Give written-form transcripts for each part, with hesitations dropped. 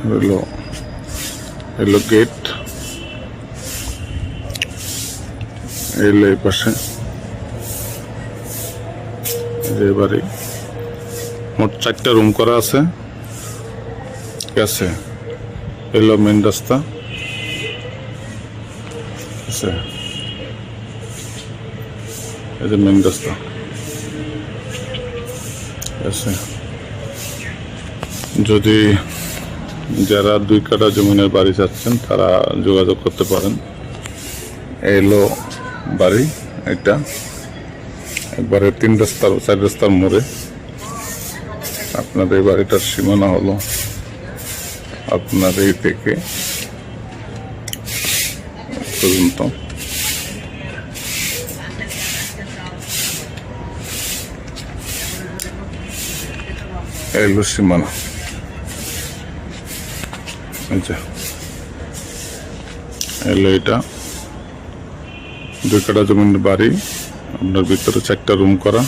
হলো এলো গেট, এলো এই পাশে যে বাড়ি। মোট 4টা রুম করা আছে, ঠিক আছে। এলো মেন রাস্তা, আছে এই যে মেন রাস্তা আছে। যদি যারা 2 কাঠা জমিনের বাড়ি চাচ্ছেন তারা যোগাযোগ করতে পারেন। এলো বাড়ি, এটা একবারে 4 রাস্তার মোড়ে। আপনাদের এই বাড়িটার সীমানা হলো আপনার এই থেকে পর্যন্ত। এলো সীমানা, আচ্ছা এলো এটা 2 কাঠা জমির বাড়ি। আপনার ভিতরে 4টা রুম করা,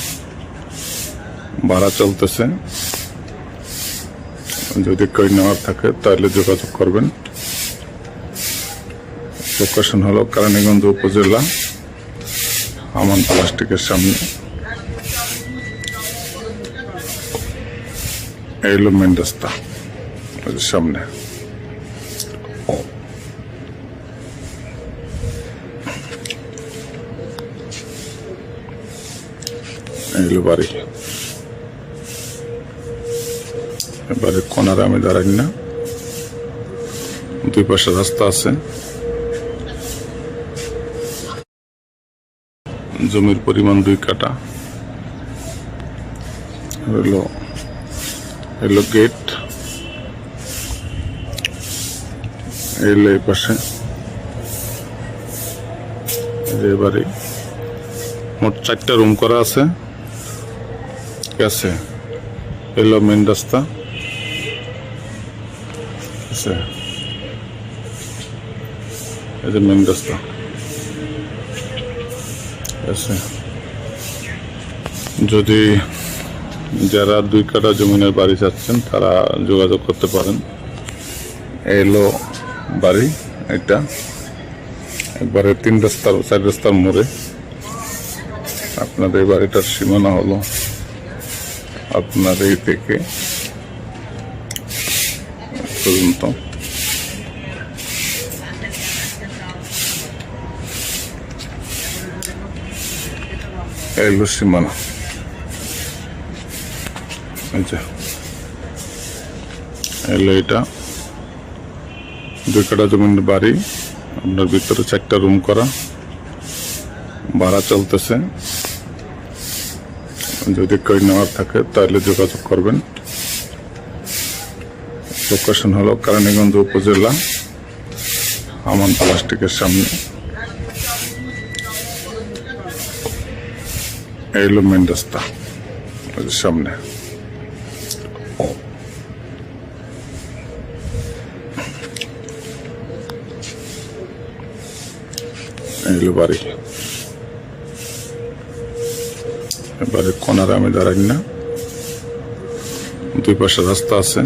ভাড়া চলতেছে। যদি কেউ নেওয়ার থাকে তাহলে যোগাযোগ করবেন। লোকেশন হলো কেরানীগঞ্জ উপজেলা, আমান প্লাস্টিকের সামনে। এলো মেন রাস্তা সামনে। এলো বাড়ি, এবারে কোনারে আমি দাঁড়াই না, 2 পাশে রাস্তা আছে। জমির পরিমাণ 2 কাঠা। এলো গেট, এলো এই পাশে যে বাড়ি। মোট 4টা রুম করা আছে, ঠিক আছে। এলো মেন রাস্তা, আছে এই যে মেন রাস্তা আছে। যদি যারা 2 কাঠা জমিনের বাড়ি চাচ্ছেন তারা যোগাযোগ করতে পারেন। এলো বাড়ি, এটা একবারে 4 রাস্তার মোড়ে। আপনাদের এই বাড়িটার সীমানা হলো আপনার এই থেকে পর্যন্ত। এলো সীমানা, আচ্ছা এলো এটা 2 কাঠা জমির বাড়ি। আপনার ভিতরে 4টা রুম করা, ভাড়া চলতেছে। যদি কেউ নেওয়ার থাকে তাহলে যোগাযোগ করবেন। লোকেশন হলো কেরানীগঞ্জ উপজেলা, আমান প্লাস্টিকের সামনে। এলো মেন রাস্তা সামনে। এলো বাড়ি, এবারে কোনারে আমি দাঁড়াই না, 2 পাশে রাস্তা আছে।